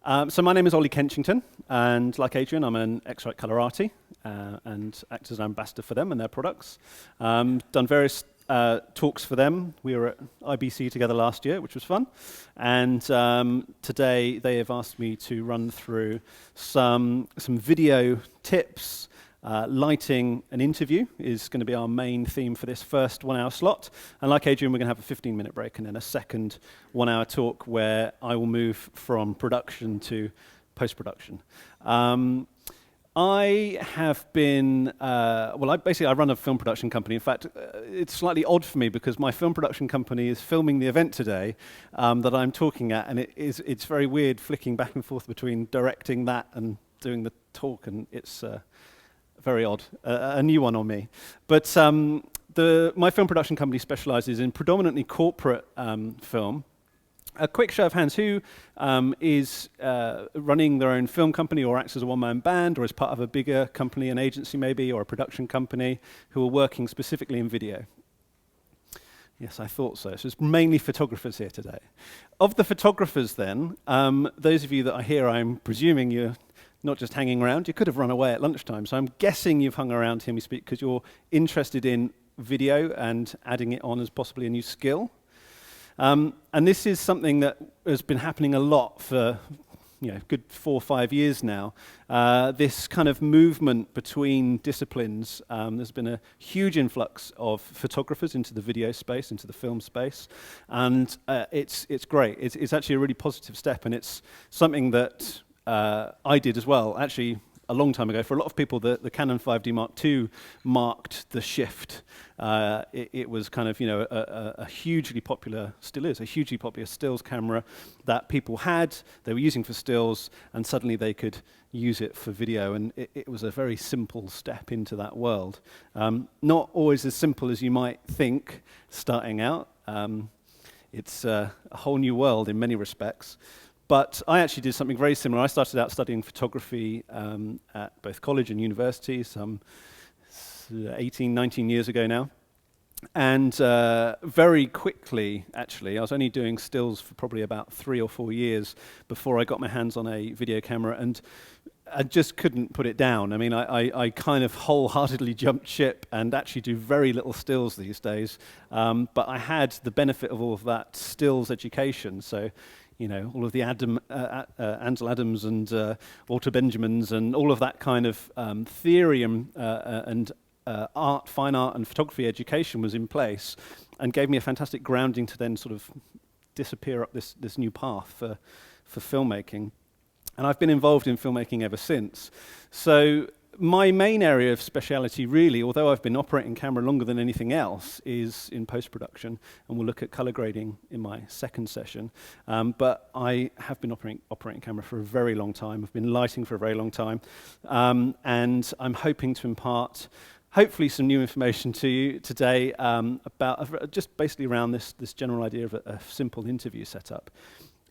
So my name is Ollie Kenchington, and like Adrian, I'm an X-Rite Colorati and act as an ambassador for them and their products. Done various talks for them. We were at IBC together last year, which was fun. And today they have asked me to run through some video tips. Lighting an interview is going to be our main theme for this first 1 hour slot. And like Adrian, we're going to have a 15-minute break and then a second 1 hour talk where I will move from production to post-production. I have been, I run a film production company. In fact, it's slightly odd for me because my film production company is filming the event today that I'm talking at, and it's very weird flicking back and forth between directing that and doing the talk, and it's very odd, a new one on me. But my film production company specializes in predominantly corporate film. A quick show of hands, who is running their own film company or acts as a one-man band or as part of a bigger company, an agency maybe, or a production company, who are working specifically in video? Yes, I thought so. So it's mainly photographers here today. Of the photographers then, those of you that are here, I'm presuming you're not just hanging around. You could have run away at lunchtime. So I'm guessing you've hung around to hear me speak because you're interested in video and adding it on as possibly a new skill. And this is something that has been happening a lot for good 4 or 5 years now. This kind of movement between disciplines. There's been a huge influx of photographers into the video space, into the film space, and it's great. It's actually a really positive step, and it's something that I did as well, actually a long time ago. For a lot of people, the Canon 5D Mark II marked the shift. It was kind of, a hugely popular, still is, a hugely popular stills camera that people had, they were using for stills, and suddenly they could use it for video, and it was a very simple step into that world. Not always as simple as you might think starting out. It's a whole new world in many respects. But I actually did something very similar. I started out studying photography at both college and university some 18, 19 years ago now. And very quickly, actually, I was only doing stills for probably about 3 or 4 years before I got my hands on a video camera, and I just couldn't put it down. I mean, I kind of wholeheartedly jumped ship and actually do very little stills these days. But I had the benefit of all of that stills education. So, all of the Ansel Adams and Walter Benjamins and all of that kind of theory and fine art and photography education was in place and gave me a fantastic grounding to then sort of disappear up this new path for filmmaking. And I've been involved in filmmaking ever since. So my main area of speciality really, although I've been operating camera longer than anything else, is in post-production, and we'll look at color grading in my second session. But I have been operating camera for a very long time. I've been lighting for a very long time, and I'm hoping to impart hopefully some new information to you today about just basically around this general idea of a simple interview setup.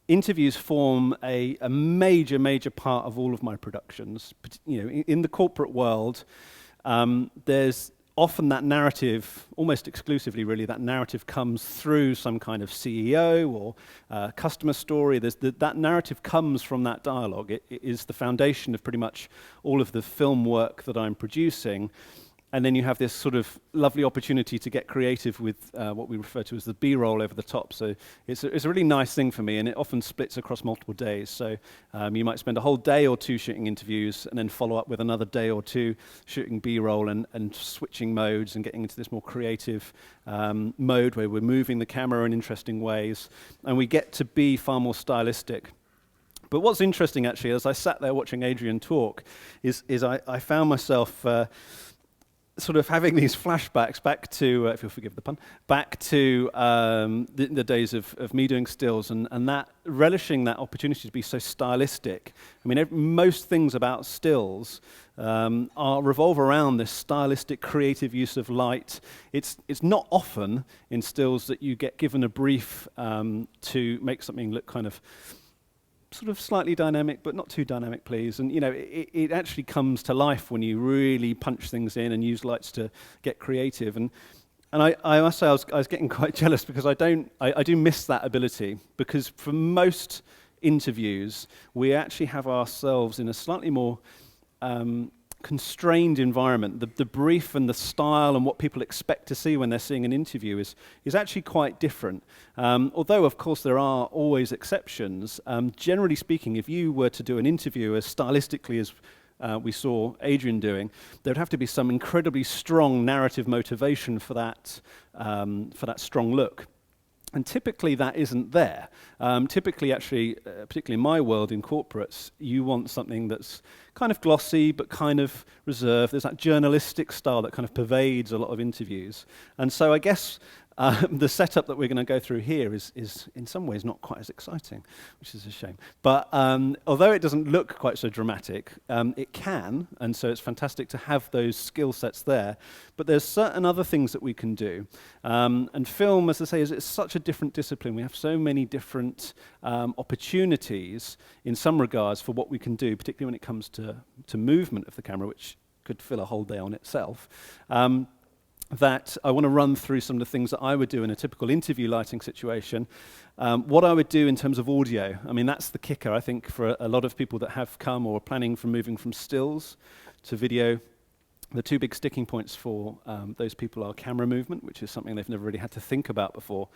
Interviews form a major, major part of all of my productions. In the corporate world, there's often that narrative, almost exclusively really, that narrative comes through some kind of CEO or customer story. That narrative comes from that dialogue. It is the foundation of pretty much all of the film work that I'm producing. And then you have this sort of lovely opportunity to get creative with what we refer to as the B-roll over the top. So it's a really nice thing for me, and it often splits across multiple days. So you might spend a whole day or two shooting interviews and then follow up with another day or two shooting B-roll and switching modes and getting into this more creative mode where we're moving the camera in interesting ways. And we get to be far more stylistic. But what's interesting, actually, as I sat there watching Adrian talk, is I found myself sort of having these flashbacks back to, if you'll forgive the pun, back to the days of me doing stills and that relishing that opportunity to be so stylistic. I mean, most things about stills revolve around this stylistic, creative use of light. It's not often in stills that you get given a brief to make something look kind of sort of slightly dynamic, but not too dynamic, please. And it actually comes to life when you really punch things in and use lights to get creative. And I must say I was getting quite jealous because I do miss that ability, because for most interviews, we actually have ourselves in a slightly more constrained environment. The brief and the style and what people expect to see when they're seeing an interview is actually quite different. Although, of course, there are always exceptions. Generally speaking, if you were to do an interview as stylistically as we saw Adrian doing, there would have to be some incredibly strong narrative motivation for that strong look. And typically that isn't there. Typically, actually, particularly in my world, in corporates, you want something that's kind of glossy but kind of reserved. There's that journalistic style that kind of pervades a lot of interviews. And so I guess the setup that we're going to go through here is in some ways not quite as exciting, which is a shame. But although it doesn't look quite so dramatic, it can, and so it's fantastic to have those skill sets there. But there's certain other things that we can do. And film, as I say, it's such a different discipline. We have so many different opportunities in some regards for what we can do, particularly when it comes to movement of the camera, which could fill a whole day on itself. That I want to run through some of the things that I would do in a typical interview lighting situation. What I would do in terms of audio, I mean, that's the kicker, I think, for a lot of people that have come or are planning from moving from stills to video. The two big sticking points for those people are camera movement, which is something they've never really had to think about before,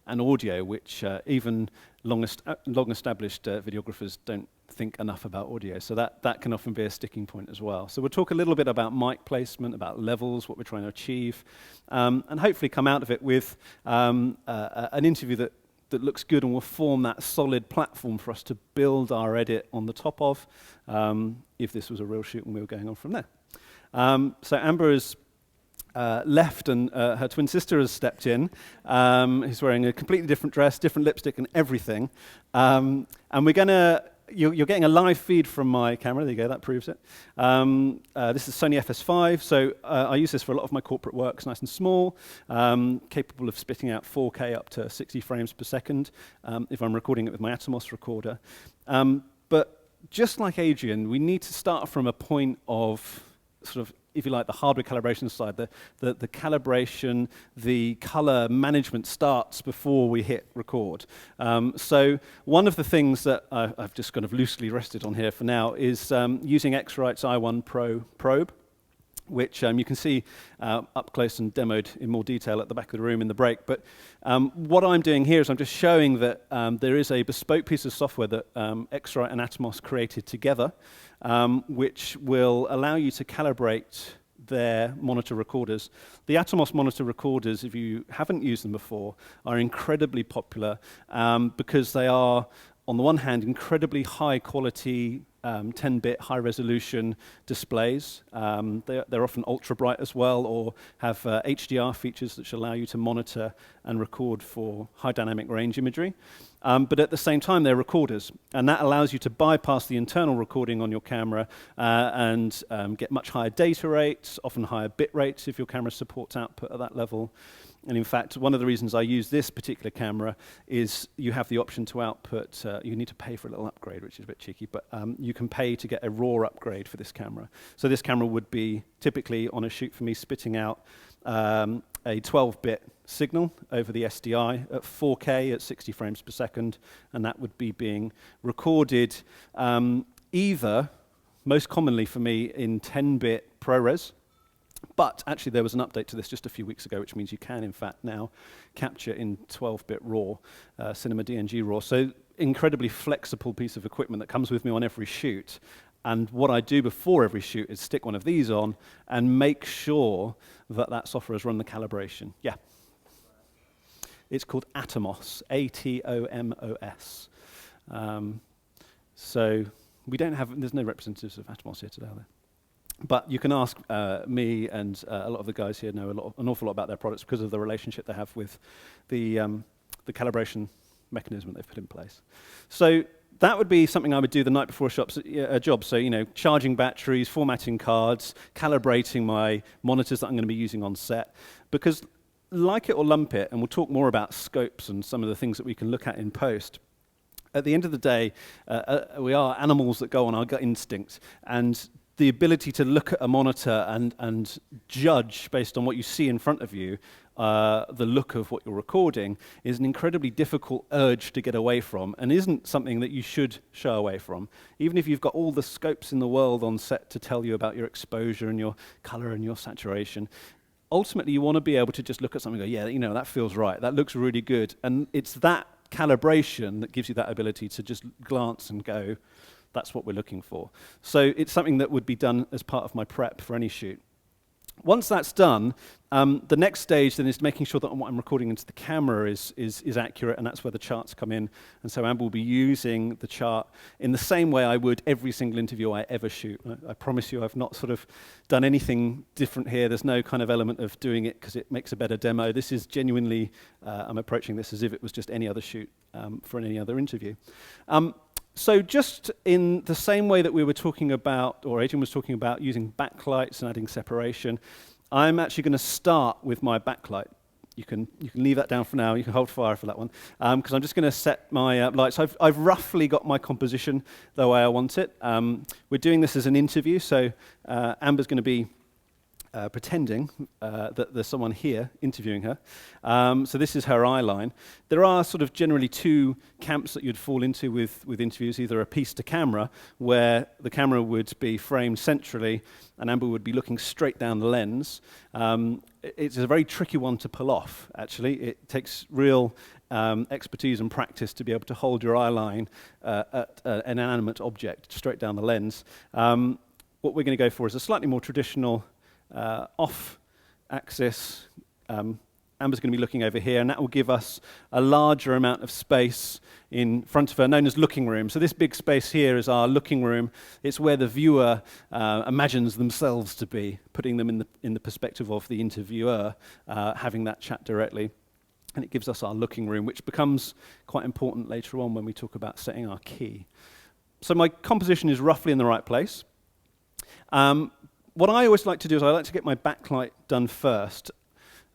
and audio, which even long-established videographers don't think enough about audio. So that can often be a sticking point as well. So we'll talk a little bit about mic placement, about levels, what we're trying to achieve, and hopefully come out of it with an interview that looks good and will form that solid platform for us to build our edit on the top of, if this was a real shoot and we were going on from there. So Amber has left and her twin sister has stepped in, who's wearing a completely different dress, different lipstick and everything. And we're going to, you're getting a live feed from my camera, there you go, that proves it. This is Sony FS5, so I use this for a lot of my corporate work. It's nice and small, capable of spitting out 4K up to 60 frames per second if I'm recording it with my Atomos recorder. But just like Adrian, we need to start from a point of sort of, if you like, the hardware calibration side. The calibration, the color management starts before we hit record. So one of the things that I've just kind of loosely rested on here for now is using X-Rite's i1 Pro probe, which you can see up close and demoed in more detail at the back of the room in the break. But what I'm doing here is I'm just showing that there is a bespoke piece of software that X-Rite and Atomos created together, which will allow you to calibrate their monitor recorders. The Atomos monitor recorders, if you haven't used them before, are incredibly popular because they are, on the one hand, incredibly high quality 10-bit high-resolution displays. They're often ultra-bright as well, or have HDR features which allow you to monitor and record for high dynamic range imagery. But at the same time, they're recorders, and that allows you to bypass the internal recording on your camera and get much higher data rates, often higher bit rates if your camera supports output at that level. And in fact, one of the reasons I use this particular camera is you have the option to output, you need to pay for a little upgrade, which is a bit cheeky, but you can pay to get a RAW upgrade for this camera. So this camera would be typically on a shoot for me spitting out a 12-bit signal over the SDI at 4K at 60 frames per second, and that would be being recorded either, most commonly for me, in 10-bit ProRes. But actually, there was an update to this just a few weeks ago, which means you can, in fact, now capture in 12-bit RAW, Cinema DNG RAW. So incredibly flexible piece of equipment that comes with me on every shoot. And what I do before every shoot is stick one of these on and make sure that that software has run the calibration. Yeah. It's called Atomos, A-T-O-M-O-S. So we don't have, there's no representatives of Atomos here today, are there? But you can ask me and a lot of the guys here know an awful lot about their products because of the relationship they have with the calibration mechanism they've put in place. So that would be something I would do the night before a job. So, you know, charging batteries, formatting cards, calibrating my monitors that I'm going to be using on set. Because like it or lump it, and we'll talk more about scopes and some of the things that we can look at in post, at the end of the day, we are animals that go on our gut instinct. And the ability to look at a monitor and judge based on what you see in front of you, the look of what you're recording, is an incredibly difficult urge to get away from, and isn't something that you should shy away from. Even if you've got all the scopes in the world on set to tell you about your exposure and your color and your saturation, ultimately you want to be able to just look at something and go, yeah, you know, that feels right, that looks really good. And it's that calibration that gives you that ability to just glance and go, that's what we're looking for. So it's something that would be done as part of my prep for any shoot. Once that's done, the next stage then is making sure that what I'm recording into the camera is accurate, and that's where the charts come in. And so Amber will be using the chart in the same way I would every single interview I ever shoot. I promise you I've not sort of done anything different here. There's no kind of element of doing it because it makes a better demo. This is genuinely, I'm approaching this as if it was just any other shoot for any other interview. So just in the same way that we were talking about, or Adrian was talking about using backlights and adding separation, I'm actually going to start with my backlight. You can leave that down for now. You can hold fire for that one, because I'm just going to set my lights. I've roughly got my composition the way I want it. We're doing this as an interview, so Amber's going to be pretending that there's someone here interviewing her. So this is her eye line. There are sort of generally two camps that you'd fall into with interviews, either a piece to camera, where the camera would be framed centrally and Amber would be looking straight down the lens. It's a very tricky one to pull off, actually. It takes real expertise and practice to be able to hold your eye line at an inanimate object straight down the lens. What we're going to go for is a slightly more traditional off-axis. Amber's going to be looking over here, and that will give us a larger amount of space in front of her, known as looking room. So this big space here is our looking room. It's where the viewer imagines themselves to be, putting them in the perspective of the interviewer, having that chat directly. And it gives us our looking room, which becomes quite important later on when we talk about setting our key. So my composition is roughly in the right place. What I always like to do is I like to get my backlight done first.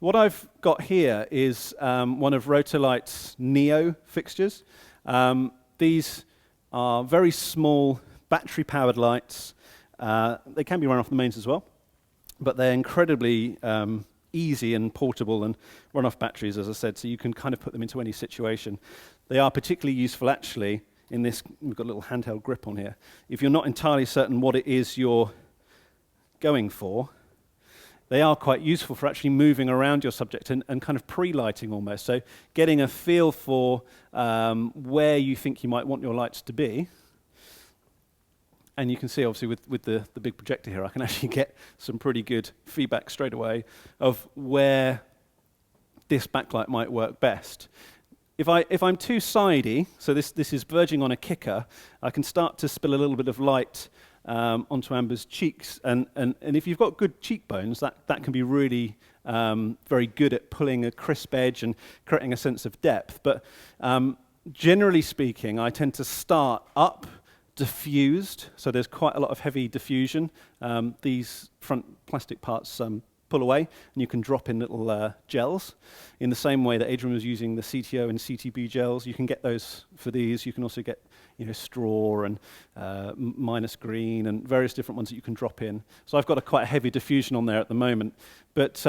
What I've got here is one of Rotolight's Neo fixtures. These are very small battery-powered lights. They can be run off the mains as well, but they're incredibly easy and portable and run off batteries, as I said, so you can kind of put them into any situation. They are particularly useful, actually, in this. We've got a little handheld grip on here. If you're not entirely certain what it is you're going for, they are quite useful for actually moving around your subject and kind of pre-lighting almost. So getting a feel for where you think you might want your lights to be. And you can see, obviously, with the big projector here, I can actually get some pretty good feedback straight away of where this backlight might work best. If I'm too sidey, so this is verging on a kicker, I can start to spill a little bit of light onto Amber's cheeks, and if you've got good cheekbones, that can be really very good at pulling a crisp edge and creating a sense of depth. But generally speaking, I tend to start up, diffused, so there's quite a lot of heavy diffusion. These front plastic parts pull away, and you can drop in little gels. In the same way that Adrian was using the CTO and CTB gels, you can get those for these. You can also get, straw and minus green and various different ones that you can drop in. So I've got quite a heavy diffusion on there at the moment. But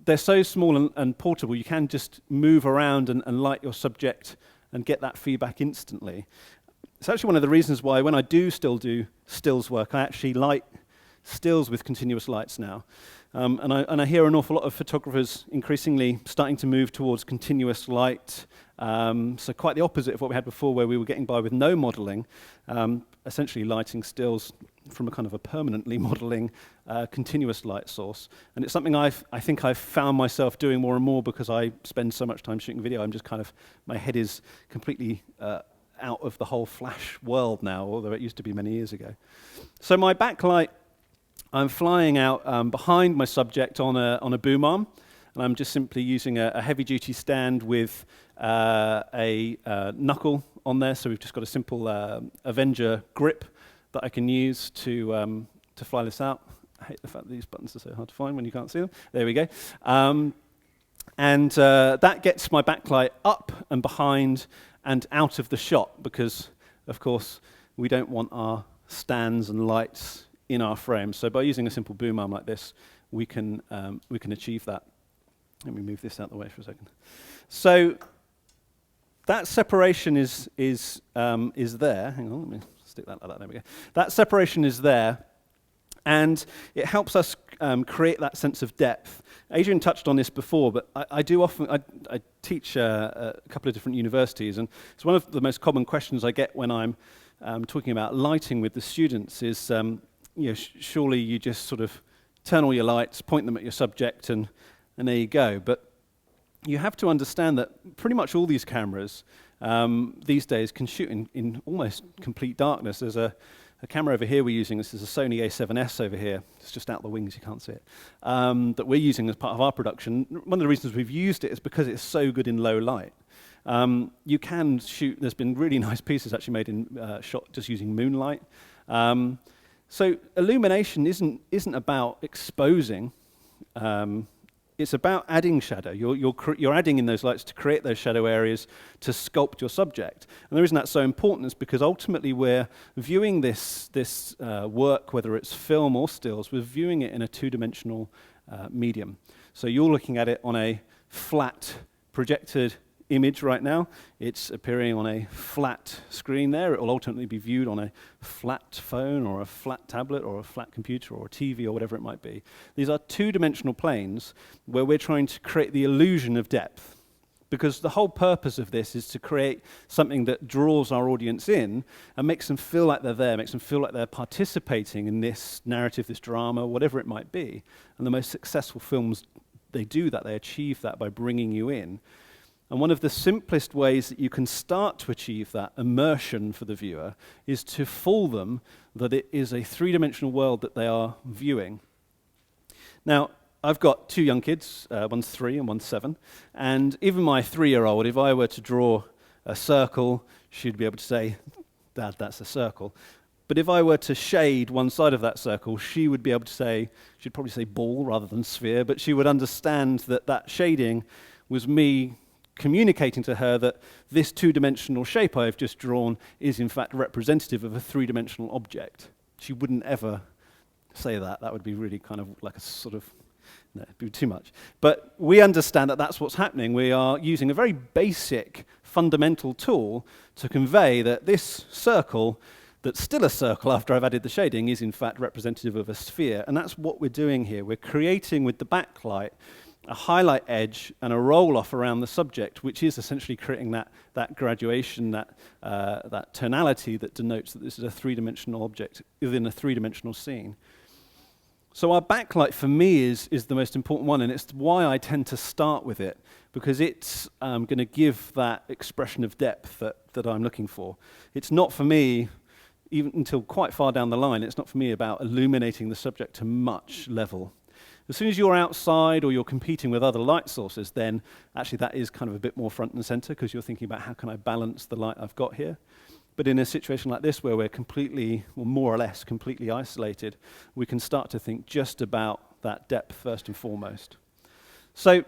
they're so small and portable, you can just move around and light your subject and get that feedback instantly. It's actually one of the reasons why when I do still do stills work, I actually light stills with continuous lights now. And I hear an awful lot of photographers increasingly starting to move towards continuous light. So quite the opposite of what we had before, where we were getting by with no modeling, essentially lighting stills from a kind of a permanently modeling continuous light source. And it's something I think I've found myself doing more and more because I spend so much time shooting video. I'm just kind of, my head is completely out of the whole flash world now, although it used to be many years ago. So my backlight, I'm flying out behind my subject on a boom arm, and I'm just simply using a heavy-duty stand with a knuckle on there. So we've just got a simple Avenger grip that I can use to fly this out. I hate the fact that these buttons are so hard to find when you can't see them. There we go. And that gets my backlight up and behind and out of the shot because, of course, we don't want our stands and lights in our frame. So by using a simple boom arm like this, we can achieve that. Let me move this out of the way for a second. So that separation is there. Hang on, let me stick that like that. There we go. That separation is there, and it helps us create that sense of depth. Adrian touched on this before, but I teach a couple of different universities, and it's one of the most common questions I get when I'm talking about lighting with the students is, surely you just sort of turn all your lights, point them at your subject, and there you go. But you have to understand that pretty much all these cameras these days can shoot in almost complete darkness. There's a camera over here we're using. This is a Sony A7S over here. It's just out the wings, you can't see it. That we're using as part of our production. One of the reasons we've used it is because it's so good in low light. You can shoot, there's been really nice pieces actually made in shot just using moonlight. So illumination isn't about exposing. It's about adding shadow. You're adding in those lights to create those shadow areas to sculpt your subject. And the reason that's so important is because ultimately we're viewing this work, whether it's film or stills, we're viewing it in a two-dimensional medium. So you're looking at it on a flat projected image right now. It's appearing on a flat screen there. It will ultimately be viewed on a flat phone or a flat tablet or a flat computer or a TV or whatever it might be. These are two-dimensional planes where we're trying to create the illusion of depth, because the whole purpose of this is to create something that draws our audience in and makes them feel like they're there, makes them feel like they're participating in this narrative, this drama, whatever it might be. And the most successful films, they do that, they achieve that by bringing you in. And one of the simplest ways that you can start to achieve that immersion for the viewer is to fool them that it is a three-dimensional world that they are viewing. Now, I've got two young kids, one's 3 and one's 7, and even my 3-year-old, if I were to draw a circle, she'd be able to say, "Dad, that's a circle." But if I were to shade one side of that circle, she would be able to say, she'd probably say ball rather than sphere, but she would understand that that shading was me communicating to her that this two-dimensional shape I've just drawn is in fact representative of a three-dimensional object. She wouldn't ever say that. That would be really kind of like a sort of, no, it'd be too much. But we understand that that's what's happening. We are using a very basic, fundamental tool to convey that this circle, that's still a circle after I've added the shading, is in fact representative of a sphere. And that's what we're doing here. We're creating with the backlight a highlight edge and a roll-off around the subject, which is essentially creating that graduation, that tonality that denotes that this is a three-dimensional object within a three-dimensional scene. So our backlight, for me, is the most important one, and it's why I tend to start with it, because it's going to give that expression of depth that I'm looking for. It's not for me, even until quite far down the line, it's not for me about illuminating the subject to much level. As soon as you're outside or you're competing with other light sources, then actually that is kind of a bit more front and center, because you're thinking about how can I balance the light I've got here. But in a situation like this where we're completely, or more or less completely isolated, we can start to think just about that depth first and foremost. So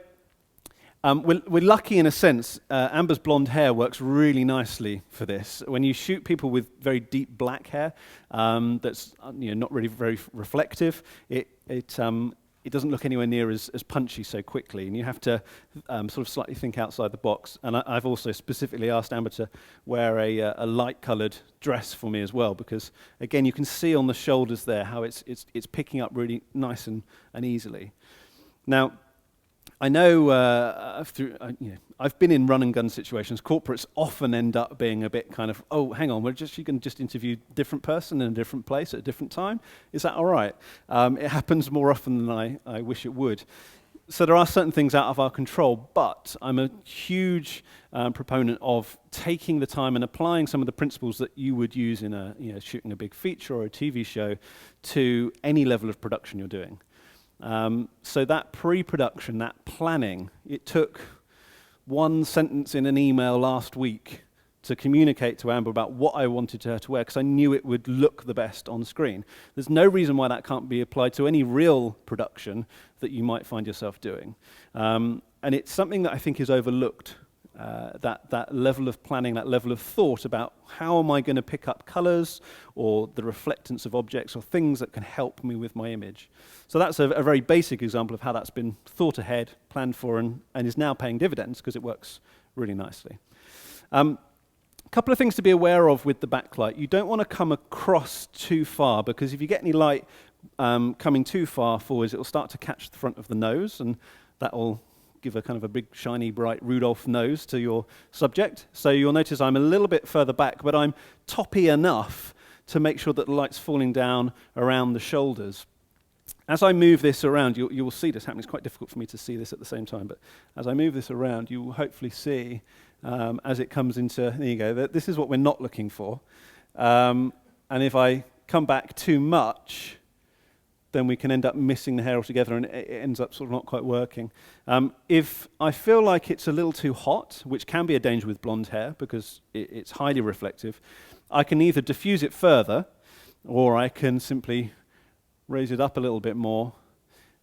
we're lucky in a sense. Amber's blonde hair works really nicely for this. When you shoot people with very deep black hair that's not really very reflective, it doesn't look anywhere near as punchy so quickly, and you have to sort of slightly think outside the box. And I've also specifically asked Amber to wear a light-coloured dress for me as well, because again, you can see on the shoulders there how it's picking up really nice and easily. Now, I know I've been in run-and-gun situations. Corporates often end up being a bit kind of, oh, hang on, you can just interview a different person in a different place at a different time. Is that all right? It happens more often than I wish it would. So there are certain things out of our control, but I'm a huge proponent of taking the time and applying some of the principles that you would use in shooting a big feature or a TV show to any level of production you're doing. So that pre-production, that planning, it took one sentence in an email last week to communicate to Amber about what I wanted her to wear, because I knew it would look the best on screen. There's no reason why that can't be applied to any real production that you might find yourself doing. And it's something that I think is overlooked that level of planning, that level of thought about how am I going to pick up colors or the reflectance of objects or things that can help me with my image. So that's a very basic example of how that's been thought ahead, planned for, and is now paying dividends because it works really nicely. A couple of things to be aware of with the backlight. You don't want to come across too far, because if you get any light coming too far forwards, it will start to catch the front of the nose, and that will give a kind of a big, shiny, bright Rudolph nose to your subject. So you'll notice I'm a little bit further back, but I'm toppy enough to make sure that the light's falling down around the shoulders. As I move this around, you will see this happening. It's quite difficult for me to see this at the same time, but as I move this around, you will hopefully see, as it comes into, there you go, that this is what we're not looking for. And if I come back too much, then we can end up missing the hair altogether, and it ends up sort of not quite working. If I feel like it's a little too hot, which can be a danger with blonde hair because it's highly reflective, I can either diffuse it further, or I can simply raise it up a little bit more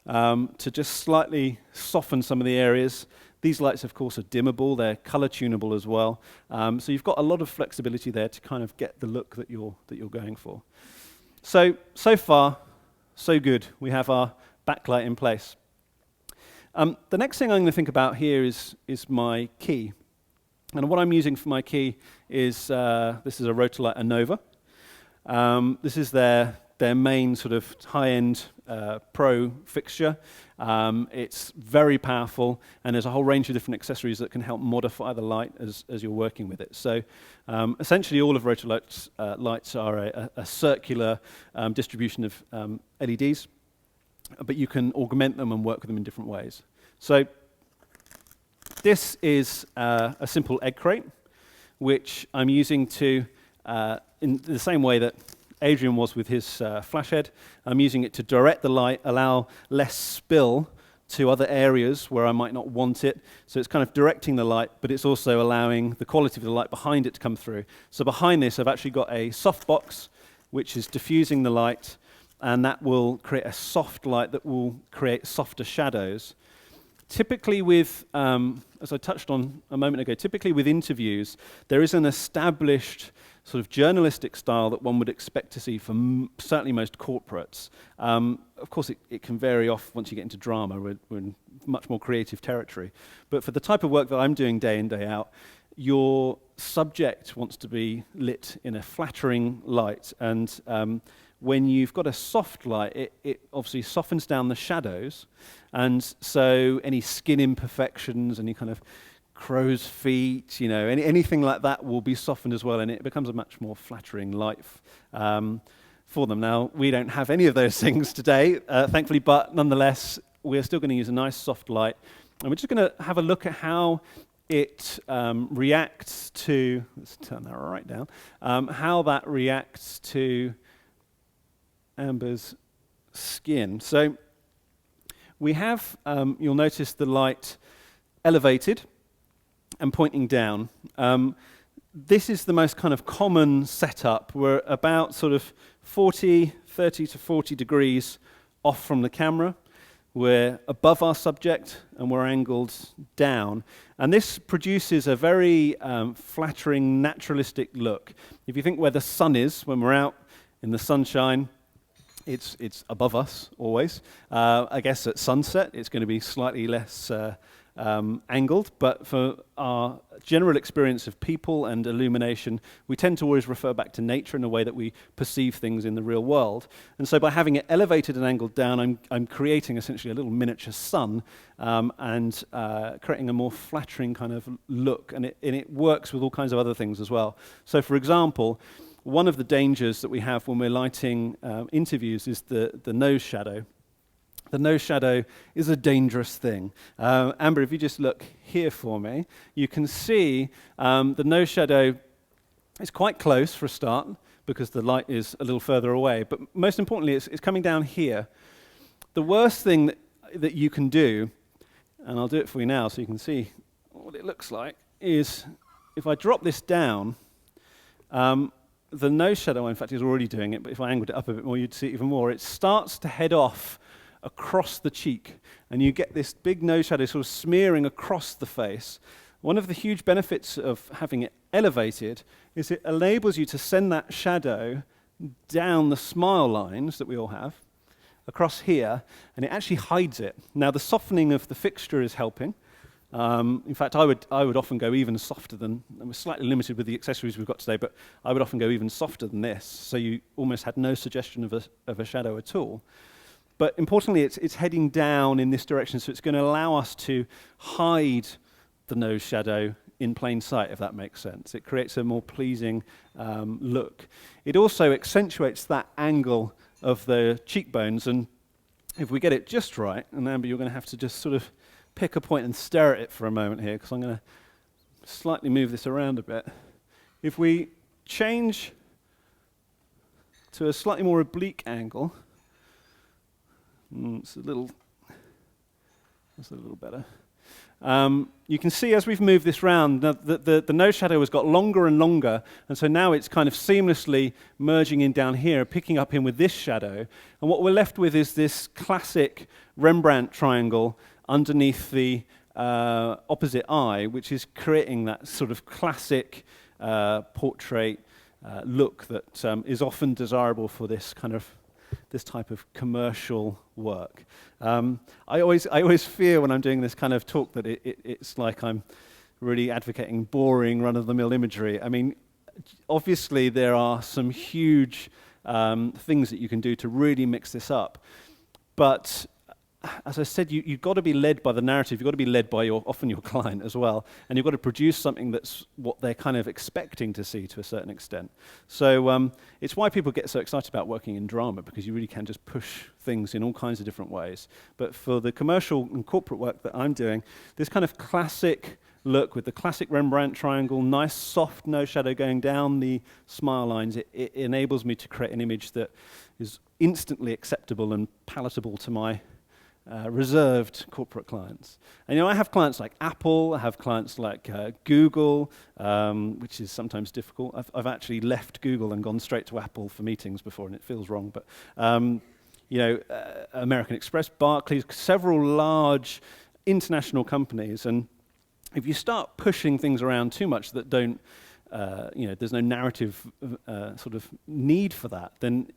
to just slightly soften some of the areas. These lights, of course, are dimmable. They're color tunable as well. So you've got a lot of flexibility there to kind of get the look that you're going for. So far, so good. We have our backlight in place. The next thing I'm going to think about here is my key. And what I'm using for my key is, this is a Rotolight Anova. This is their main sort of high-end pro fixture. It's very powerful, and there's a whole range of different accessories that can help modify the light as you're working with it. So essentially all of Rotolight's lights are a circular distribution of LEDs, but you can augment them and work with them in different ways. So this is a simple egg crate, which I'm using to, in the same way that Adrian was with his flash head, I'm using it to direct the light, allow less spill to other areas where I might not want it. So it's kind of directing the light, but it's also allowing the quality of the light behind it to come through. So behind this, I've actually got a softbox, which is diffusing the light, and that will create a soft light that will create softer shadows. Typically with, as I touched on a moment ago, typically with interviews, there is an established sort of journalistic style that one would expect to see from certainly most corporates. Of course, it can vary off once you get into drama. We're in much more creative territory. But for the type of work that I'm doing day in, day out, your subject wants to be lit in a flattering light. And when you've got a soft light, it obviously softens down the shadows. And so any skin imperfections, any kind of crow's feet, anything like that will be softened as well, and it becomes a much more flattering light for them. Now, we don't have any of those things today, thankfully, but nonetheless, we're still going to use a nice soft light. And we're just going to have a look at how it reacts to, let's turn that right down, how that reacts to Amber's skin. So we have, you'll notice the light elevated and pointing down. This is the most kind of common setup. We're about sort of 30 to 40 degrees off from the camera. We're above our subject and we're angled down. And this produces a very flattering, naturalistic look. If you think where the sun is when we're out in the sunshine, it's above us always. I guess at sunset it's going to be slightly less angled, but for our general experience of people and illumination, we tend to always refer back to nature in the way that we perceive things in the real world. And so by having it elevated and angled down, I'm creating essentially a little miniature sun and creating a more flattering kind of look, and it works with all kinds of other things as well. So for example, one of the dangers that we have when we're lighting interviews is the nose shadow. The nose shadow is a dangerous thing. Amber, if you just look here for me, you can see the nose shadow is quite close for a start because the light is a little further away. But most importantly, it's coming down here. The worst thing that you can do, and I'll do it for you now so you can see what it looks like, is if I drop this down, the nose shadow, in fact, is already doing it, but if I angled it up a bit more, you'd see it even more. It starts to head off across the cheek, and you get this big nose shadow sort of smearing across the face. One of the huge benefits of having it elevated is it enables you to send that shadow down the smile lines that we all have, across here, and it actually hides it. Now, the softening of the fixture is helping. In fact, I would often go even softer than, and we're slightly limited with the accessories we've got today, but I would often go even softer than this, so you almost had no suggestion of a shadow at all. But importantly, it's heading down in this direction, so it's going to allow us to hide the nose shadow in plain sight, if that makes sense. It creates a more pleasing look. It also accentuates that angle of the cheekbones, and if we get it just right, and Amber, you're going to have to just sort of pick a point and stare at it for a moment here, because I'm going to slightly move this around a bit. If we change to a slightly more oblique angle, that's a little better. You can see as we've moved this round, the nose shadow has got longer and longer, and so now it's kind of seamlessly merging in down here, picking up in with this shadow, and what we're left with is this classic Rembrandt triangle underneath the opposite eye, which is creating that sort of classic portrait look that is often desirable for this type of commercial work. I always fear when I'm doing this kind of talk that it's like I'm really advocating boring, run-of-the-mill imagery. I mean, obviously there are some huge things that you can do to really mix this up, but as I said, you've got to be led by the narrative. You've got to be led by often your client as well, and you've got to produce something that's what they're kind of expecting to see to a certain extent. So it's why people get so excited about working in drama, because you really can just push things in all kinds of different ways. But for the commercial and corporate work that I'm doing, this kind of classic look with the classic Rembrandt triangle, nice soft nose shadow going down the smile lines, it enables me to create an image that is instantly acceptable and palatable to my reserved corporate clients. And I have clients like Apple, I have clients like Google, which is sometimes difficult. I've actually left Google and gone straight to Apple for meetings before, and it feels wrong. But American Express, Barclays, several large international companies. And if you start pushing things around too much that don't, there's no narrative sort of need for that, then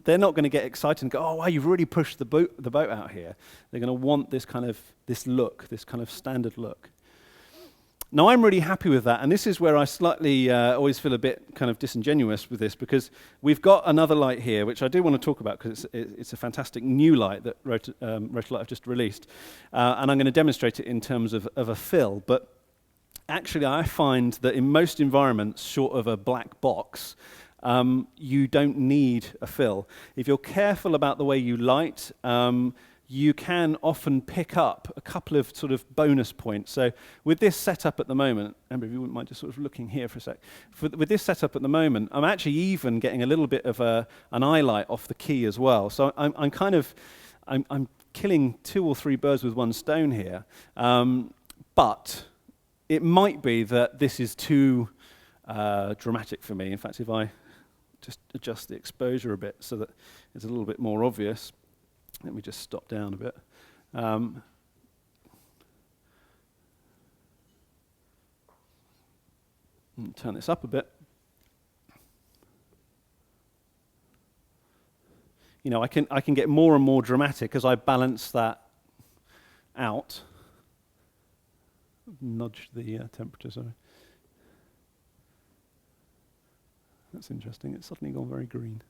they're not going to get excited and go, oh, wow, you've really pushed the boat out here. They're going to want this kind of standard look. Now, I'm really happy with that, and this is where I slightly always feel a bit kind of disingenuous with this, because we've got another light here, which I do want to talk about, because it's a fantastic new light that Rotolight have just released, and I'm going to demonstrate it in terms of a fill. But actually, I find that in most environments, short of a black box, you don't need a fill. If you're careful about the way you light, you can often pick up a couple of sort of bonus points. So with this setup at the moment, Amber, if you wouldn't mind just sort of looking here for a sec. With this setup at the moment, I'm actually even getting a little bit of an eye light off the key as well. So I'm killing 2 or 3 birds with one stone here. But it might be that this is too dramatic for me. In fact, if I just adjust the exposure a bit so that it's a little bit more obvious. Let me just stop down a bit. Turn this up a bit. I can get more and more dramatic as I balance that out. Nudge the temperature, sorry. That's interesting. It's suddenly gone very green.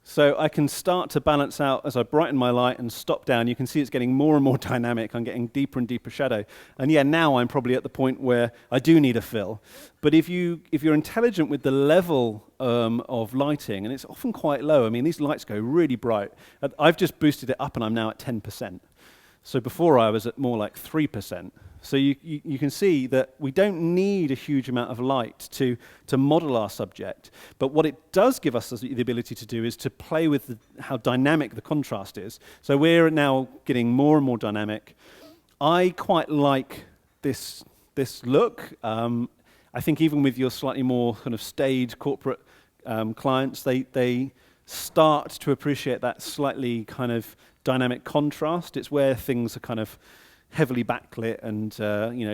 So I can start to balance out as I brighten my light and stop down. You can see it's getting more and more dynamic. I'm getting deeper and deeper shadow. And yeah, now I'm probably at the point where I do need a fill. But if you're intelligent with the level of lighting, and it's often quite low. I mean, these lights go really bright. I've just boosted it up, and I'm now at 10%. So before I was at more like 3%. So you can see that we don't need a huge amount of light to model our subject, but what it does give us the ability to do is to play with how dynamic the contrast is. So we're now getting more and more dynamic. I quite like this look. I think even with your slightly more kind of staid corporate clients, they start to appreciate that slightly kind of dynamic contrast. It's where things are kind of heavily backlit and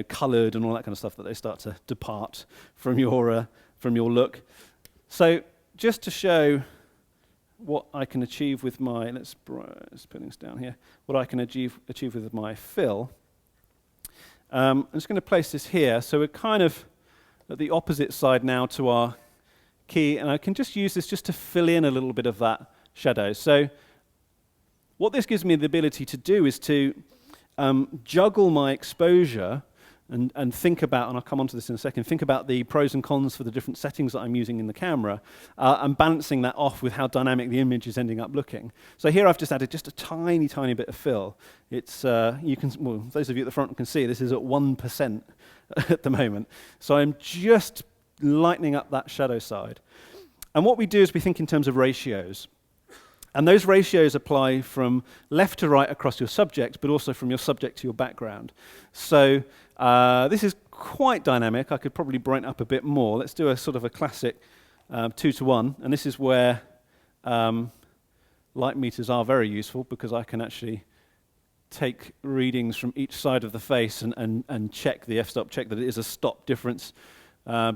coloured and all that kind of stuff, that they start to depart from your look. So just to show what I can achieve with my, let's put things down here, what I can achieve with my fill. I'm just going to place this here, so we're kind of at the opposite side now to our key, and I can just use this just to fill in a little bit of that shadow. So what this gives me the ability to do is to juggle my exposure and think about, and I'll come on to this in a second, think about the pros and cons for the different settings that I'm using in the camera, and balancing that off with how dynamic the image is ending up looking. So here I've just added just a tiny, tiny bit of fill. It's, those of you at the front can see, this is at 1% at the moment. So I'm just lightening up that shadow side. And what we do is we think in terms of ratios. And those ratios apply from left to right across your subject, but also from your subject to your background. So this is quite dynamic. I could probably brighten up a bit more. Let's do a sort of a classic 2:1. And this is where light meters are very useful, because I can actually take readings from each side of the face and check the f-stop, check that it is a stop difference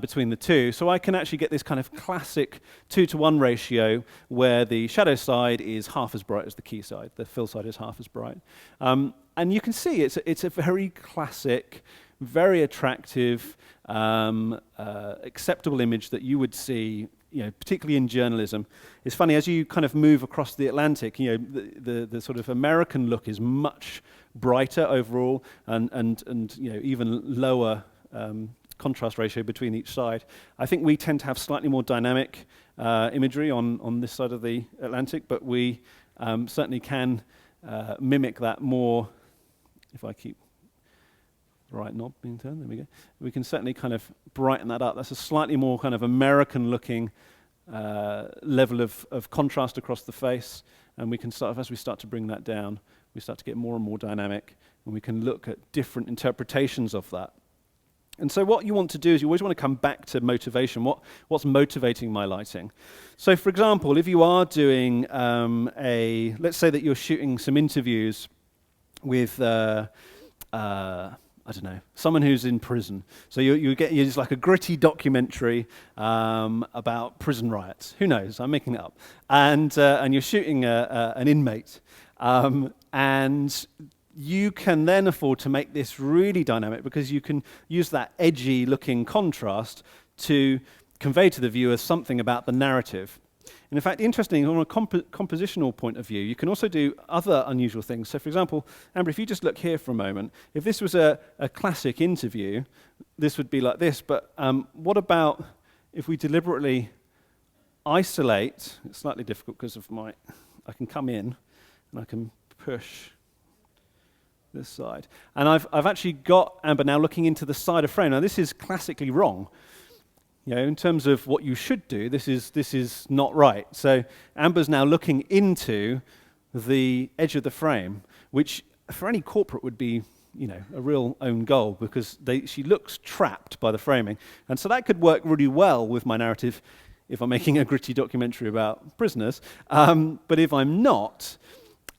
between the two. So I can actually get this kind of classic 2:1 ratio where the shadow side is half as bright as the key side. The fill side is half as bright. And you can see it's a very classic, very attractive, acceptable image that you would see, particularly in journalism. It's funny, as you kind of move across the Atlantic, the sort of American look is much brighter overall, and even lower contrast ratio between each side. I think we tend to have slightly more dynamic imagery on this side of the Atlantic, but we certainly can mimic that more. If I keep the right knob being turned, there we go. We can certainly kind of brighten that up. That's a slightly more kind of American-looking level of contrast across the face, and we can start, as we start to bring that down, we start to get more and more dynamic, and we can look at different interpretations of that. And so what you want to do is you always want to come back to motivation. What's motivating my lighting? So for example, if you are doing let's say that you're shooting some interviews with, I don't know, someone who's in prison. So it's like a gritty documentary about prison riots. Who knows? I'm making it up. And you're shooting an inmate. And you can then afford to make this really dynamic, because you can use that edgy looking contrast to convey to the viewer something about the narrative. And in fact, interestingly, from a compositional point of view, you can also do other unusual things. So for example, Amber, if you just look here for a moment, if this was a classic interview, this would be like this. But what about if we deliberately isolate? It's slightly difficult because of I can come in and I can push this side. And I've actually got Amber now looking into the side of frame. Now this is classically wrong. In terms of what you should do, this is not right. So Amber's now looking into the edge of the frame, which for any corporate would be, a real own goal, because she looks trapped by the framing. And so that could work really well with my narrative if I'm making a gritty documentary about prisoners. But if I'm not,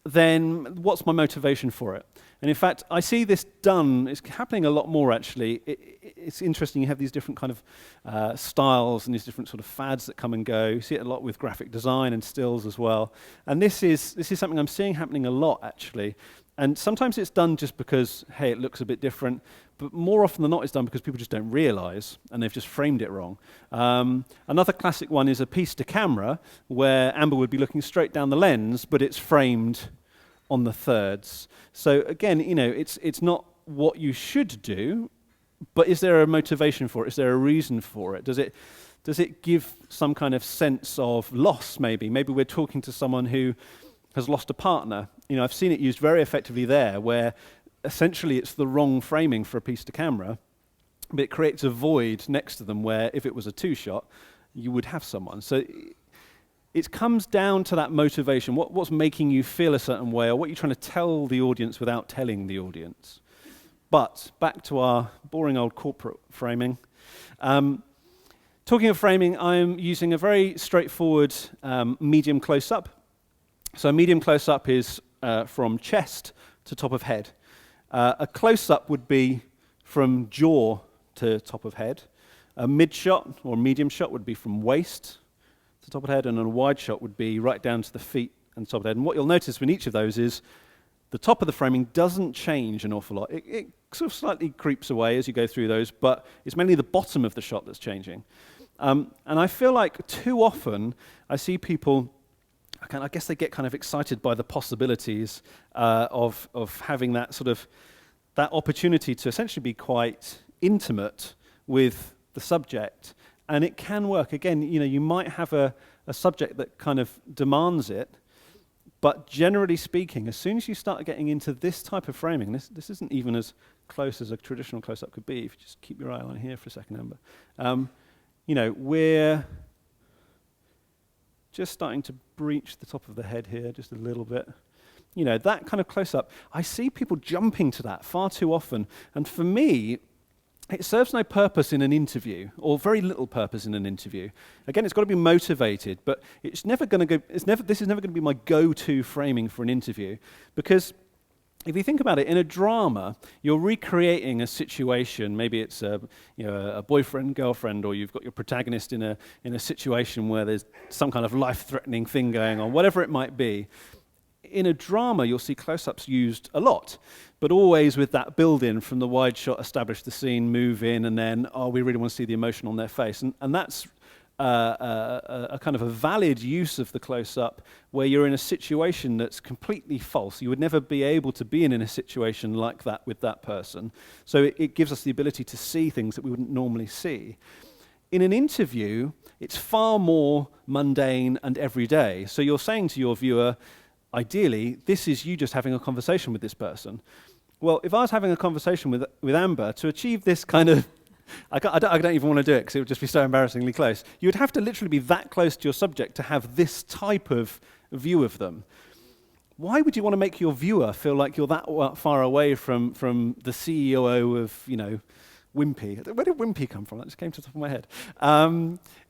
then what's my motivation for it? And in fact, I see this done, it's happening a lot more actually. It's interesting, you have these different kind of styles and these different sort of fads that come and go. You see it a lot with graphic design and stills as well. And this is something I'm seeing happening a lot actually. And sometimes it's done just because, hey, it looks a bit different, but more often than not it's done because people just don't realize and they've just framed it wrong. Another classic one is a piece to camera where Amber would be looking straight down the lens, but it's framed on the thirds. So again, it's not what you should do, but is there a motivation for it? Is there a reason for it? Does it give some kind of sense of loss maybe? Maybe we're talking to someone who has lost a partner. I've seen it used very effectively there, where essentially it's the wrong framing for a piece to camera, but it creates a void next to them where if it was a two-shot, you would have someone. So it comes down to that motivation. What's making you feel a certain way, or what you're trying to tell the audience without telling the audience. But back to our boring old corporate framing. Talking of framing, I'm using a very straightforward medium close-up. So a medium close-up is from chest to top of head. A close-up would be from jaw to top of head. A mid-shot or medium shot would be from waist to top of head, and a wide shot would be right down to the feet and top of head. And what you'll notice in each of those is the top of the framing doesn't change an awful lot. It sort of slightly creeps away as you go through those, but it's mainly the bottom of the shot that's changing. And I feel like too often I see people, I guess they get kind of excited by the possibilities of having that sort of, that opportunity to essentially be quite intimate with the subject. And it can work. Again, you might have a subject that kind of demands it, but generally speaking, as soon as you start getting into this type of framing, this isn't even as close as a traditional close-up could be, if you just keep your eye on here for a second, Amber. We're just starting to breach the top of the head here just a little bit. That kind of close-up, I see people jumping to that far too often, and for me, it serves no purpose in an interview, or very little purpose in an interview. Again, it's got to be motivated, but it's never going to go. This is never going to be my go-to framing for an interview, because if you think about it, in a drama, you're recreating a situation. Maybe it's a boyfriend, girlfriend, or you've got your protagonist in a situation where there's some kind of life-threatening thing going on, whatever it might be. In a drama, you'll see close-ups used a lot, but always with that build-in from the wide shot, establish the scene, move in, and then, we really want to see the emotion on their face. And that's a kind of a valid use of the close-up where you're in a situation that's completely false. You would never be able to be in a situation like that with that person. So it gives us the ability to see things that we wouldn't normally see. In an interview, it's far more mundane and everyday. So you're saying to your viewer, ideally, this is you just having a conversation with this person. Well, if I was having a conversation with Amber, to achieve this kind of, I don't even want to do it because it would just be so embarrassingly close. You would have to literally be that close to your subject to have this type of view of them. Why would you want to make your viewer feel like you're that far away from the CEO of, Wimpy? Where did Wimpy come from? That just came to the top of my head.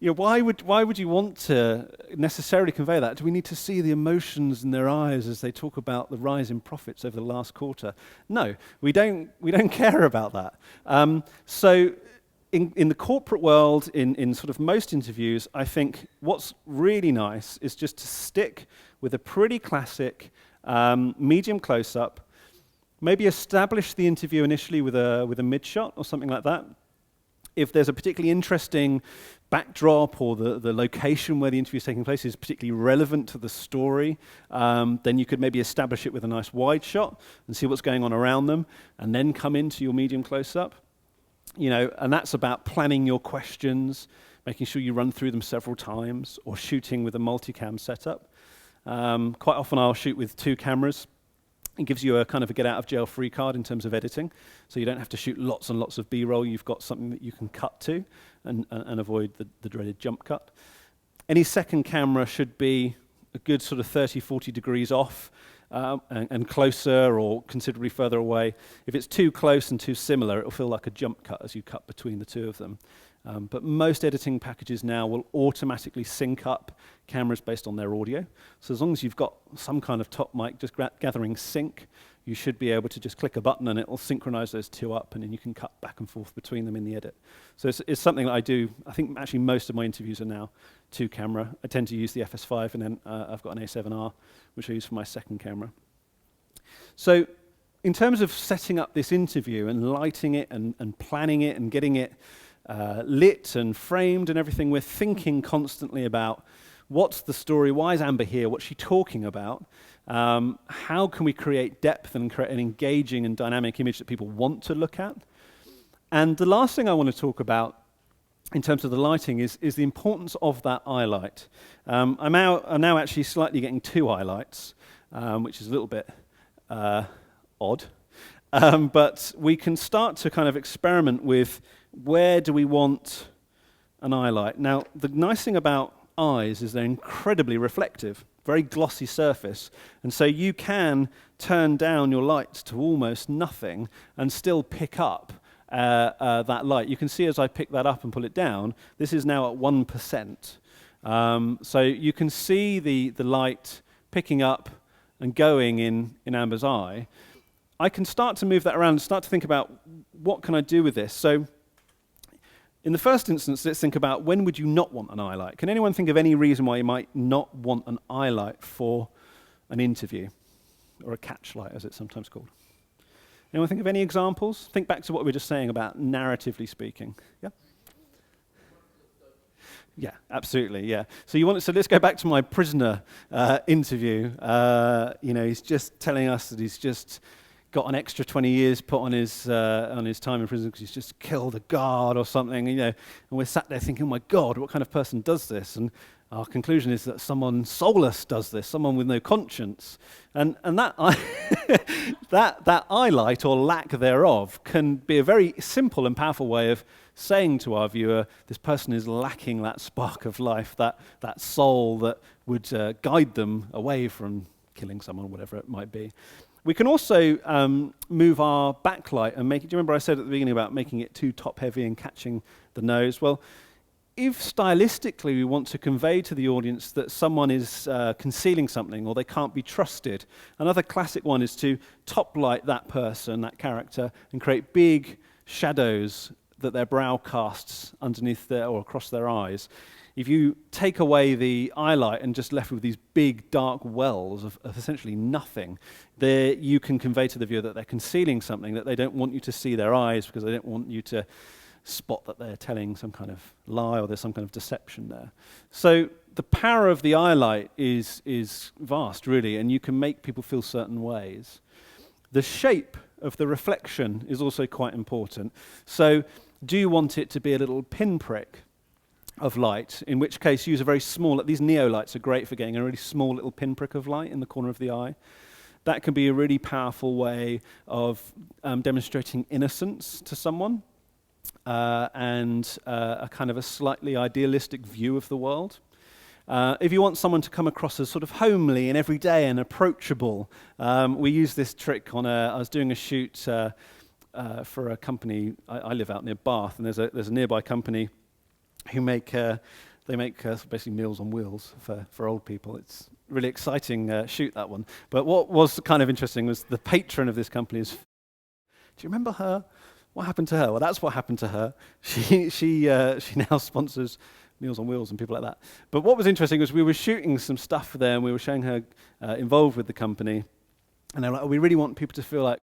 Why would you want to necessarily convey that? Do we need to see the emotions in their eyes as they talk about the rise in profits over the last quarter? No, we don't care about that. So in the corporate world, in sort of most interviews, I think what's really nice is just to stick with a pretty classic medium close-up. Maybe establish the interview initially with a mid-shot or something like that. If there's a particularly interesting backdrop or the location where the interview is taking place is particularly relevant to the story, then you could maybe establish it with a nice wide shot and see what's going on around them, and then come into your medium close-up. And that's about planning your questions, making sure you run through them several times, or shooting with a multicam setup. Quite often I'll shoot with 2 cameras. It gives you a kind of a get-out-of-jail-free card in terms of editing, so you don't have to shoot lots and lots of B-roll. You've got something that you can cut to and avoid the dreaded jump cut. Any second camera should be a good sort of 30, 40 degrees off and closer or considerably further away. If it's too close and too similar, it'll feel like a jump cut as you cut between the two of them. But most editing packages now will automatically sync up cameras based on their audio. So as long as you've got some kind of top mic just gathering sync, you should be able to just click a button and it will synchronize those two up, and then you can cut back and forth between them in the edit. So it's something that I do. I think actually most of my interviews are now 2 camera. I tend to use the FS5, and then I've got an A7R, which I use for my second camera. So in terms of setting up this interview and lighting it and planning it and getting it lit and framed and everything, we're thinking constantly about what's the story, why is Amber here, what's she talking about, how can we create depth and create an engaging and dynamic image that people want to look at. And the last thing I want to talk about in terms of the lighting is the importance of that eye light. I'm now actually slightly getting 2 eye lights, which is a little bit odd, but we can start to kind of experiment with where do we want an eye light. Now, the nice thing about eyes is they're incredibly reflective, very glossy surface, and so you can turn down your lights to almost nothing and still pick up that light. You can see as I pick that up and pull it down, this is now at 1%. So you can see the light picking up and going in Amber's eye. I can start to move that around and start to think about what can I do with this. So in the first instance, let's think about when would you not want an eye light? Can anyone think of any reason why you might not want an eye light for an interview, or a catch light as it's sometimes called? Anyone think of any examples? Think back to what we were just saying about narratively speaking. Yeah? Yeah, absolutely, yeah. So let's go back to my prisoner interview. He's just telling us that he's just got an extra 20 years put on his time in prison because he's just killed a guard or something, and we're sat there thinking, oh my God, what kind of person does this? And our conclusion is that someone soulless does this, someone with no conscience. And that that eye light or lack thereof can be a very simple and powerful way of saying to our viewer, this person is lacking that spark of life, that soul that would guide them away from killing someone, whatever it might be. We can also move our backlight and make it. Do you remember I said at the beginning about making it too top-heavy and catching the nose? Well, if stylistically we want to convey to the audience that someone is concealing something or they can't be trusted, another classic one is to top light that person, that character, and create big shadows that their brow casts underneath or across their eyes. If you take away the eye light and just left with these big dark wells of essentially nothing, there you can convey to the viewer that they're concealing something, that they don't want you to see their eyes because they don't want you to spot that they're telling some kind of lie or there's some kind of deception there. So the power of the eye light is vast, really, and you can make people feel certain ways. The shape of the reflection is also quite important. So do you want it to be a little pinprick of light, in which case use a very small, these neolights are great for getting a really small little pinprick of light in the corner of the eye. That can be a really powerful way of demonstrating innocence to someone and a kind of a slightly idealistic view of the world. If you want someone to come across as sort of homely and everyday and approachable, we use this trick I was doing a shoot for a company. I live out near Bath, and there's a nearby company who make basically Meals on Wheels for old people. It's a really exciting shoot, that one. But what was kind of interesting was the patron of this company is. Do you remember her? What happened to her? Well, that's what happened to her. She now sponsors Meals on Wheels and people like that. But what was interesting was we were shooting some stuff for them. We were showing her involved with the company, and they were like, we really want people to feel like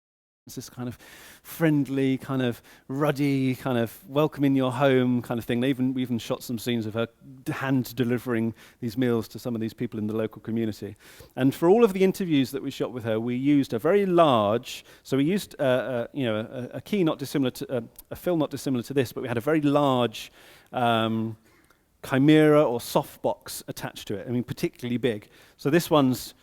it's this kind of friendly, kind of ruddy, kind of welcome in your home kind of thing. We even shot some scenes of her hand delivering these meals to some of these people in the local community. And for all of the interviews that we shot with her, we used a very large. So we used a key not dissimilar to a film not dissimilar to this, but we had a very large chimera or softbox attached to it. I mean, particularly big. So this one's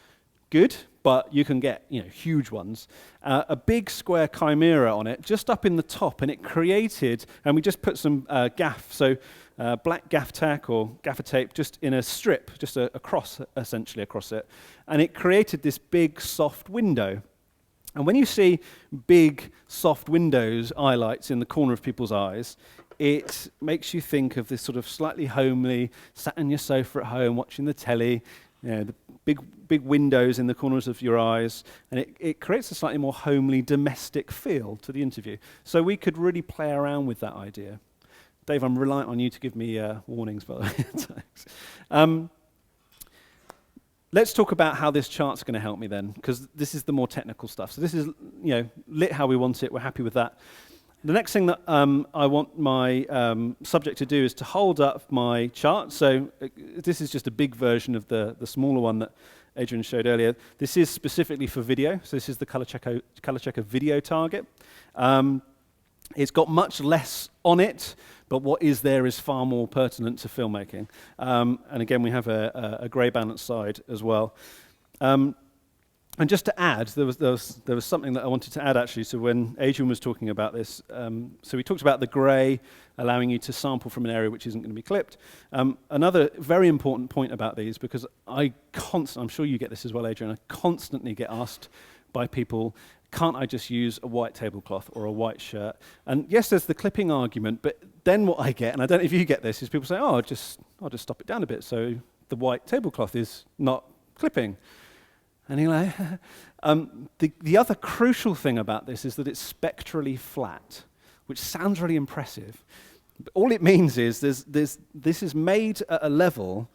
good, but you can get huge ones. A big square chimera on it, just up in the top, and it created, and we just put some gaff, so black gaff tack or gaffer tape, just in a strip, just essentially across it, and it created this big soft window. And when you see big soft windows, eye lights in the corner of people's eyes, it makes you think of this sort of slightly homely, sat on your sofa at home watching the telly, the big windows in the corners of your eyes, and it creates a slightly more homely, domestic feel to the interview. So we could really play around with that idea. Dave, I'm reliant on you to give me warnings, by the way. Let's talk about how this chart's going to help me then, because this is the more technical stuff. So this is lit how we want it. We're happy with that. The next thing that I want my subject to do is to hold up my chart. So this is just a big version of the smaller one that Adrian showed earlier. This is specifically for video. So this is the Color Checker video target. It's got much less on it, but what is there is far more pertinent to filmmaking. And again, we have a grey balanced side as well. And just to add, there was something that I wanted to add actually. So when Adrian was talking about this, so we talked about the grey allowing you to sample from an area which isn't going to be clipped. Another very important point about these, because I'm sure you get this as well, Adrian, I constantly get asked by people, can't I just use a white tablecloth or a white shirt? And yes, there's the clipping argument, but then what I get, and I don't know if you get this, is people say, I'll just stop it down a bit so the white tablecloth is not clipping. Anyway, the other crucial thing about this is that it's spectrally flat, which sounds really impressive. But all it means is this is made at a level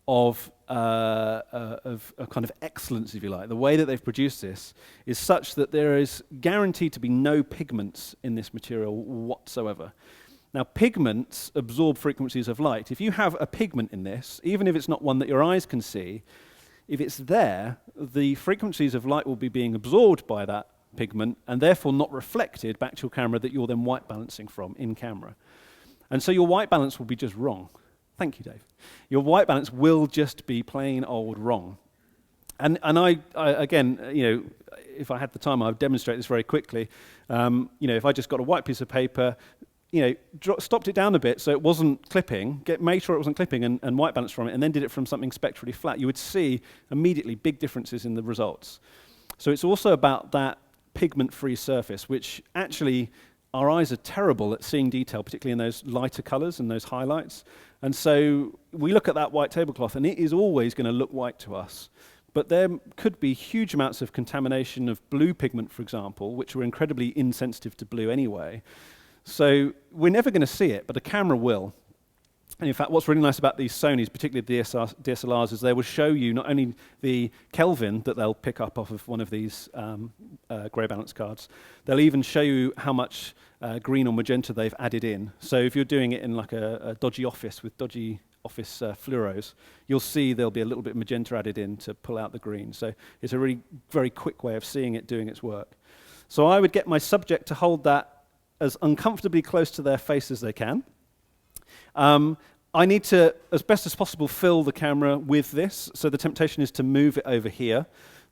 of a kind of excellence, if you like. The way that they've produced this is such that there is guaranteed to be no pigments in this material whatsoever. Now, pigments absorb frequencies of light. If you have a pigment in this, even if it's not one that your eyes can see, if it's there, the frequencies of light will be being absorbed by that pigment and therefore not reflected back to your camera that you're then white balancing from in camera. And so your white balance will be just wrong. Thank you, Dave. Your white balance will just be plain old wrong. And I again, if I had the time, I would demonstrate this very quickly. If I just got a white piece of paper, stopped it down a bit so it wasn't clipping, made sure it wasn't clipping and white balance from it, and then did it from something spectrally flat, you would see immediately big differences in the results. So it's also about that pigment-free surface, which actually our eyes are terrible at seeing detail, particularly in those lighter colors and those highlights. And so we look at that white tablecloth, and it is always going to look white to us. But there could be huge amounts of contamination of blue pigment, for example, which are incredibly insensitive to blue anyway. So we're never going to see it, but a camera will. And in fact, what's really nice about these Sonys, particularly the DSLRs, is they will show you not only the Kelvin that they'll pick up off of one of these grey balance cards, they'll even show you how much green or magenta they've added in. So if you're doing it in like a dodgy office with dodgy office fluoros, you'll see there'll be a little bit of magenta added in to pull out the green. So it's a really very quick way of seeing it doing its work. So I would get my subject to hold that as uncomfortably close to their face as they can. I need to, as best as possible, fill the camera with this. So the temptation is to move it over here.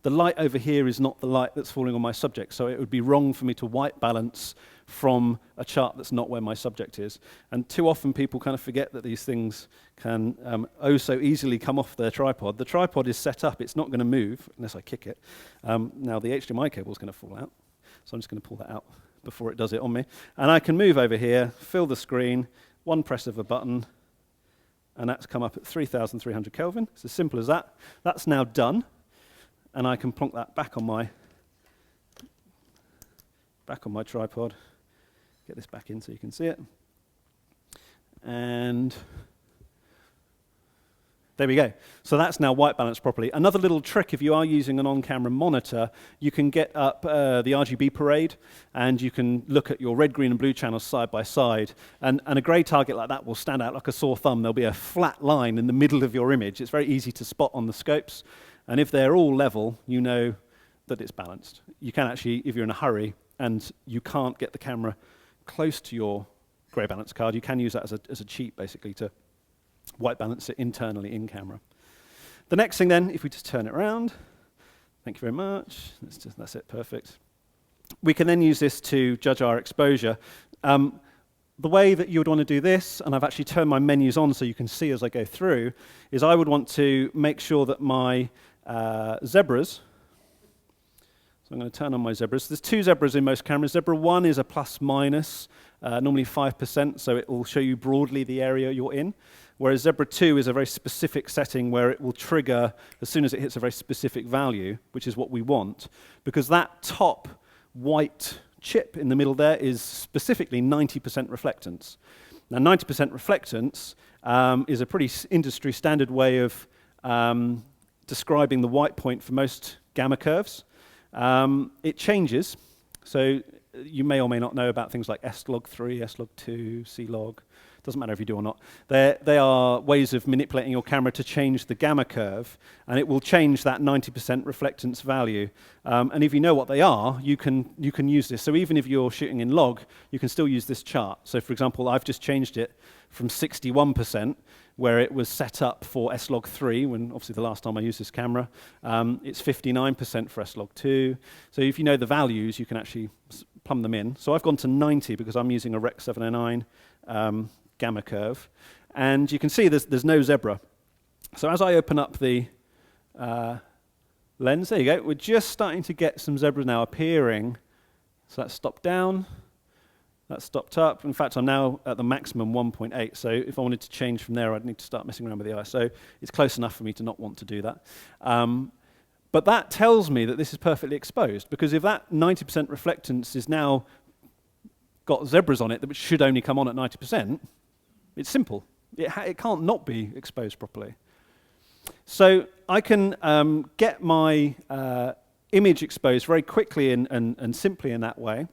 The light over here is not the light that's falling on my subject, so it would be wrong for me to white balance from a chart that's not where my subject is. And too often people kind of forget that these things can oh so easily come off their tripod. The tripod is set up, it's not going to move unless I kick it. Now the HDMI cable is going to fall out, so I'm just going to pull that out before it does it on me. And I can move over here, fill the screen, one press of a button, and that's come up at 3,300 Kelvin. It's as simple as that. That's now done, and I can plonk that back on my tripod. Get this back in so you can see it. And there we go. So that's now white balanced properly. Another little trick, if you are using an on-camera monitor, you can get up the RGB parade, and you can look at your red, green, and blue channels side by side. And a grey target like that will stand out like a sore thumb. There'll be a flat line in the middle of your image. It's very easy to spot on the scopes. And if they're all level, you know that it's balanced. You can actually, if you're in a hurry and you can't get the camera close to your grey balance card, you can use that as a cheat, basically, to white balance it internally in camera. The next thing then, if we just turn it around, thank you very much, that's it, perfect. We can then use this to judge our exposure. The way that you would want to do this, and I've actually turned my menus on so you can see as I go through, is I would want to make sure that my zebras, so I'm going to turn on my zebras. There's two zebras in most cameras. Zebra 1 is a plus minus, normally 5%, so it will show you broadly the area you're in. Whereas Zebra 2 is a very specific setting where it will trigger as soon as it hits a very specific value, which is what we want, because that top white chip in the middle there is specifically 90% reflectance. Now, 90% reflectance is a pretty industry standard way of describing the white point for most gamma curves. It changes, so you may or may not know about things like S-log3, S-log2, C-log. Doesn't matter if you do or not. They are ways of manipulating your camera to change the gamma curve, and it will change that 90% reflectance value. And if you know what they are, you can use this. So even if you're shooting in log, you can still use this chart. So for example, I've just changed it from 61%, where it was set up for S-log3, when obviously the last time I used this camera. It's 59% for S-log2. So if you know the values, you can actually plumb them in. So I've gone to 90 because I'm using a Rec 709 gamma curve. And you can see there's no zebra. So as I open up the lens, there you go. We're just starting to get some zebras now appearing. So that's stopped down. That's stopped up. In fact, I'm now at the maximum 1.8. So if I wanted to change from there, I'd need to start messing around with the ISO. It's close enough for me to not want to do that. But that tells me that this is perfectly exposed, because if that 90% reflectance is now got zebras on it that should only come on at 90%, it's simple. It can't not be exposed properly. So I can get my image exposed very quickly and simply in that way.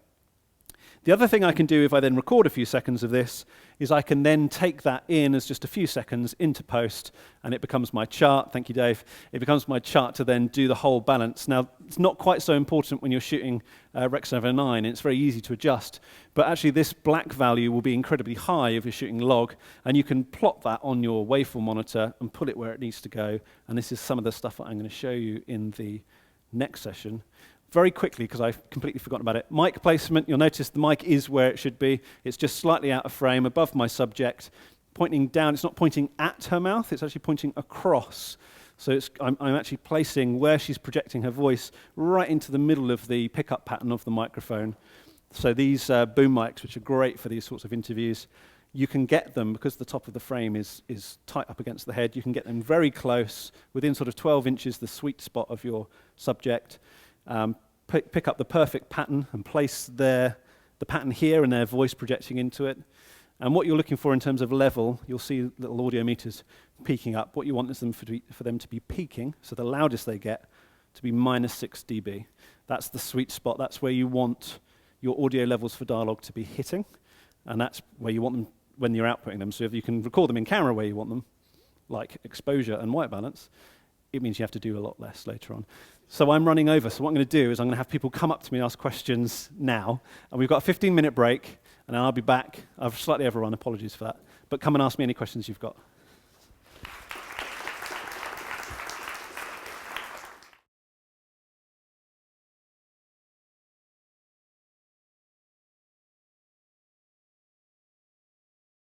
The other thing I can do if I then record a few seconds of this is I can then take that in as just a few seconds into post, and it becomes my chart. Thank you, Dave. It becomes my chart to then do the whole balance. Now, it's not quite so important when you're shooting Rec 709. It's very easy to adjust. But actually, this black value will be incredibly high if you're shooting log, and you can plot that on your waveform monitor and put it where it needs to go. And this is some of the stuff that I'm going to show you in the next session. Very quickly, because I've completely forgotten about it. Mic placement, you'll notice the mic is where it should be. It's just slightly out of frame, above my subject, pointing down. It's not pointing at her mouth, it's actually pointing across. So I'm actually placing where she's projecting her voice right into the middle of the pickup pattern of the microphone. So these boom mics, which are great for these sorts of interviews, you can get them, because the top of the frame is tight up against the head, you can get them very close, within sort of 12 inches, the sweet spot of your subject. Pick up the perfect pattern and place the pattern here and their voice projecting into it. And what you're looking for in terms of level, you'll see little audio meters peaking up. What you want is for them to be peaking, so the loudest they get, to be -6 dB. That's the sweet spot. That's where you want your audio levels for dialogue to be hitting, and that's where you want them when you're outputting them. So if you can record them in camera where you want them, like exposure and white balance, it means you have to do a lot less later on. So I'm running over, so what I'm going to do is I'm going to have people come up to me and ask questions now, and we've got a 15-minute break, and then I'll be back. I've slightly overrun, apologies for that, but come and ask me any questions you've got.